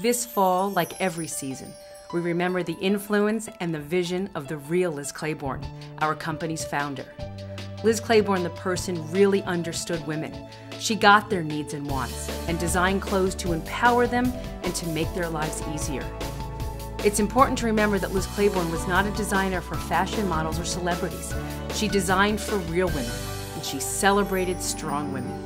This fall, like every season, we remember the influence and the vision of the real Liz Claiborne, our company's founder. Liz Claiborne, the person, really understood women. She got their needs and wants and designed clothes to empower them and to make their lives easier. It's important to remember that Liz Claiborne was not a designer for fashion models or celebrities. She designed for real women, and she celebrated strong women.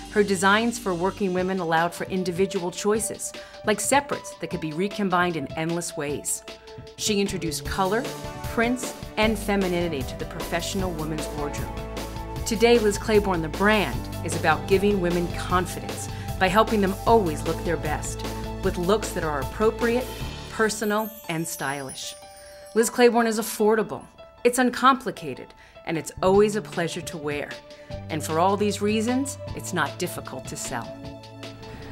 Her designs for working women allowed for individual choices, like separates that could be recombined in endless ways. She introduced color, prints, and femininity to the professional woman's wardrobe. Today, Liz Claiborne, the brand, is about giving women confidence by helping them always look their best, with looks that are appropriate, personal, and stylish. Liz Claiborne is affordable, it's uncomplicated, and it's always a pleasure to wear. And for all these reasons, it's not difficult to sell.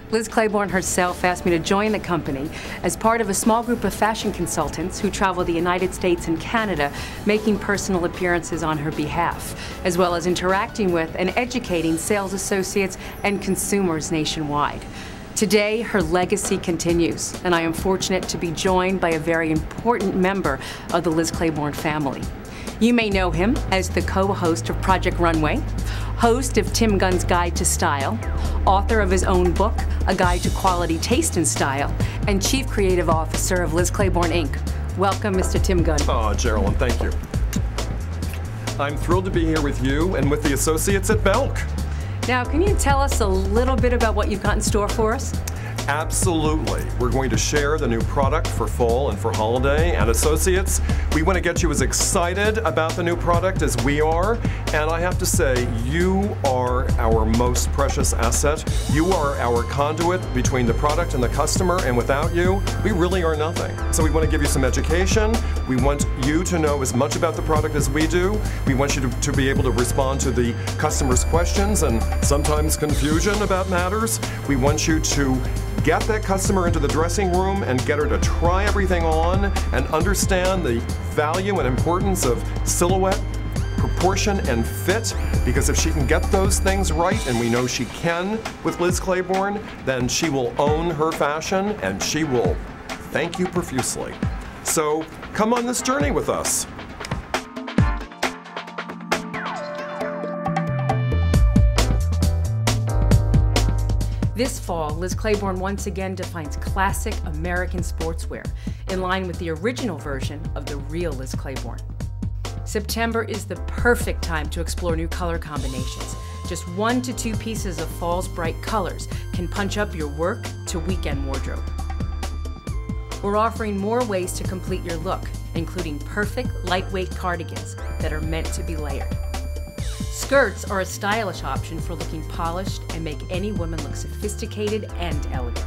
Liz Claiborne herself asked me to join the company as part of a small group of fashion consultants who travel the United States and Canada, making personal appearances on her behalf, as well as interacting with and educating sales associates and consumers nationwide. Today, her legacy continues, and I am fortunate to be joined by a very important member of the Liz Claiborne family. You may know him as the co-host of Project Runway, host of Tim Gunn's Guide to Style, author of his own book, A Guide to Quality Taste and Style, and Chief Creative Officer of Liz Claiborne, Inc. Welcome, Mr. Tim Gunn. Oh, Geraldine, thank you. I'm thrilled to be here with you and with the associates at Belk. Now, can you tell us a little bit about what you've got in store for us? Absolutely. We're going to share the new product for fall and for holiday. And associates, we want to get you as excited about the new product as we are. And I have to say, you are our most precious asset. You are our conduit between the product and the customer. And without you, we really are nothing. So we want to give you some education. We want you to know as much about the product as we do. We want you to be able to respond to the customer's questions and sometimes confusion about matters. We want you to get that customer into the dressing room and get her to try everything on and understand the value and importance of silhouette, proportion, and fit, because if she can get those things right, and we know she can with Liz Claiborne, then she will own her fashion and she will thank you profusely. So come on this journey with us. This fall, Liz Claiborne once again defines classic American sportswear in line with the original version of the real Liz Claiborne. September is the perfect time to explore new color combinations. Just 1 to 2 pieces of fall's bright colors can punch up your work to weekend wardrobe. We're offering more ways to complete your look, including perfect lightweight cardigans that are meant to be layered. Skirts are a stylish option for looking polished and make any woman look sophisticated and elegant.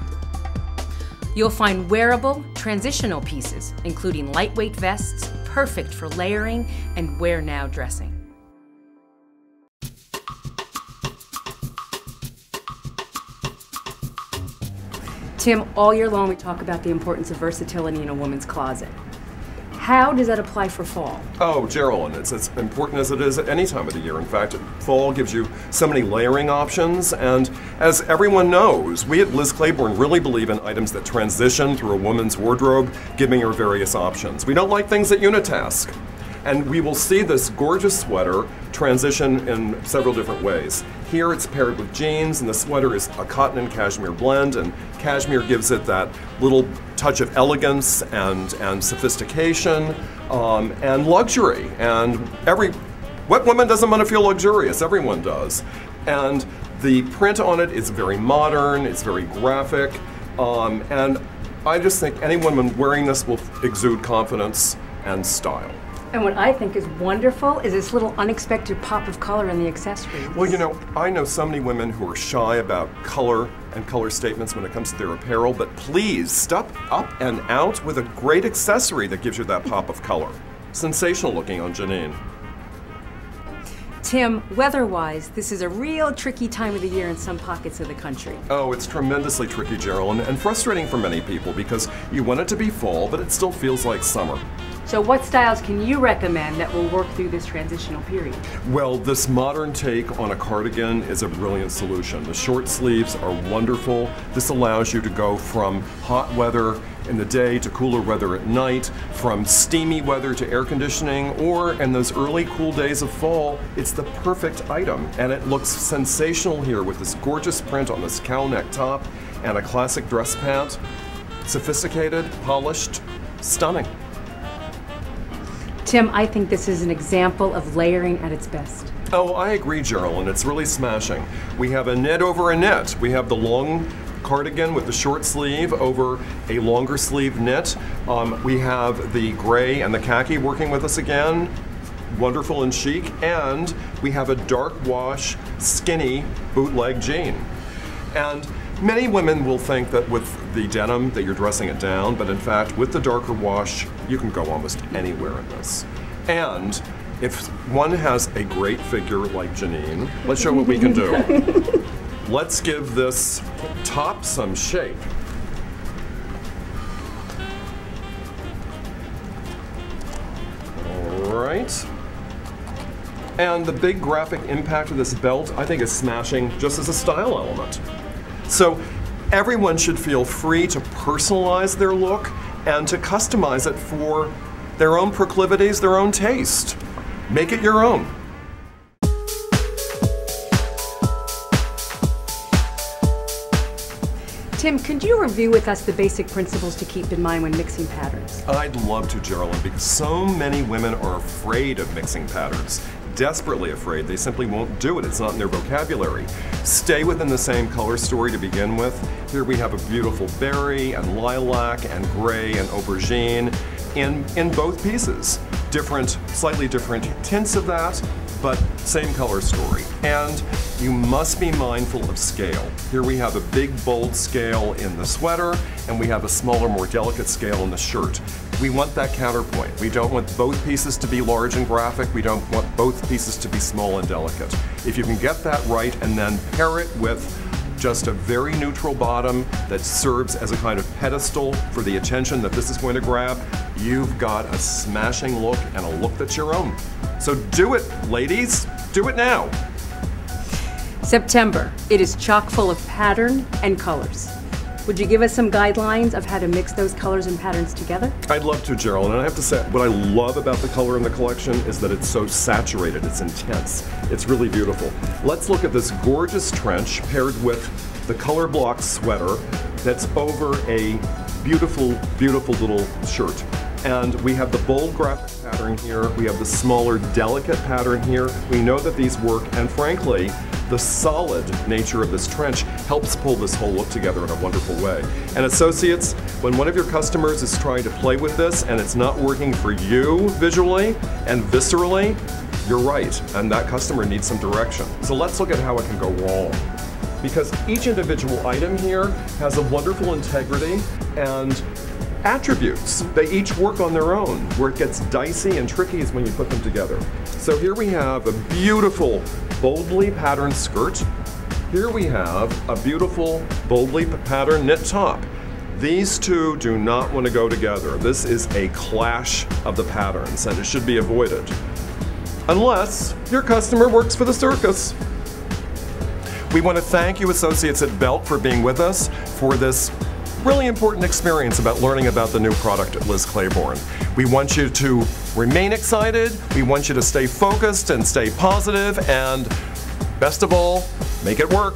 You'll find wearable, transitional pieces, including lightweight vests, perfect for layering and wear-now dressing. Tim, all year long we talk about the importance of versatility in a woman's closet. How does that apply for fall? Oh, Geraldine, it's as important as it is at any time of the year. In fact, fall gives you so many layering options, and as everyone knows, we at Liz Claiborne really believe in items that transition through a woman's wardrobe, giving her various options. We don't like things that unitask. And we will see this gorgeous sweater transition in several different ways. Here it's paired with jeans, and the sweater is a cotton and cashmere blend, and cashmere gives it that little touch of elegance and sophistication and luxury. And what woman doesn't want to feel luxurious? Everyone does. And the print on it is very modern, it's very graphic, and I just think any woman wearing this will exude confidence and style. And what I think is wonderful is this little unexpected pop of color in the accessories. Well, you know, I know so many women who are shy about color and color statements when it comes to their apparel, but please step up and out with a great accessory that gives you that pop of color. Sensational looking on Janine. Tim, weather-wise, this is a real tricky time of the year in some pockets of the country. Oh, it's tremendously tricky, Geraldine, and frustrating for many people because you want it to be fall, but it still feels like summer. So what styles can you recommend that will work through this transitional period? Well, this modern take on a cardigan is a brilliant solution. The short sleeves are wonderful. This allows you to go from hot weather in the day to cooler weather at night, from steamy weather to air conditioning, or in those early cool days of fall, it's the perfect item. And it looks sensational here with this gorgeous print on this cowl neck top and a classic dress pant. Sophisticated, polished, stunning. Tim, I think this is an example of layering at its best. Oh, I agree, Geraldine. It's really smashing. We have a knit over a knit. We have the long cardigan with the short sleeve over a longer sleeve knit. We have the gray and the khaki working with us again. Wonderful and chic. And we have a dark wash, skinny bootleg jean. And many women will think that with the denim that you're dressing it down, but in fact, with the darker wash, you can go almost anywhere in this. And if one has a great figure like Janine, let's show what we can do. Let's give this top some shape. All right. And the big graphic impact of this belt, I think, is smashing just as a style element. So everyone should feel free to personalize their look and to customize it for their own proclivities, their own taste. Make it your own. Tim, could you review with us the basic principles to keep in mind when mixing patterns? I'd love to, Geraldine, because so many women are afraid of mixing patterns. Desperately afraid. They simply won't do it. It's not in their vocabulary. Stay within the same color story to begin with. Here we have a beautiful berry and lilac and gray and aubergine in both pieces. Slightly different tints of that, but same color story. And you must be mindful of scale. Here we have a big, bold scale in the sweater, and we have a smaller, more delicate scale in the shirt. We want that counterpoint. We don't want both pieces to be large and graphic. We don't want both pieces to be small and delicate. If you can get that right and then pair it with just a very neutral bottom that serves as a kind of pedestal for the attention that this is going to grab, you've got a smashing look and a look that's your own. So do it, ladies. Do it now. September. It is chock full of pattern and colors. Would you give us some guidelines of how to mix those colors and patterns together? I'd love to, Gerald, and I have to say, what I love about the color in the collection is that it's so saturated, it's intense. It's really beautiful. Let's look at this gorgeous trench paired with the color block sweater that's over a beautiful, beautiful little shirt. And we have the bold graphic pattern here, we have the smaller, delicate pattern here. We know that these work, and frankly, the solid nature of this trench helps pull this whole look together in a wonderful way. And associates, when one of your customers is trying to play with this and it's not working for you visually and viscerally, you're right, and that customer needs some direction. So let's look at how it can go wrong. Because each individual item here has a wonderful integrity and attributes. They each work on their own. Where it gets dicey and tricky is when you put them together. So here we have a beautiful, boldly patterned skirt. Here we have a beautiful, boldly patterned knit top. These two do not want to go together. This is a clash of the patterns, and it should be avoided. Unless your customer works for the circus. We want to thank you, associates at Belt, for being with us for this really important experience about learning about the new product at Liz Claiborne. We want you to remain excited, we want you to stay focused and stay positive, and best of all, make it work.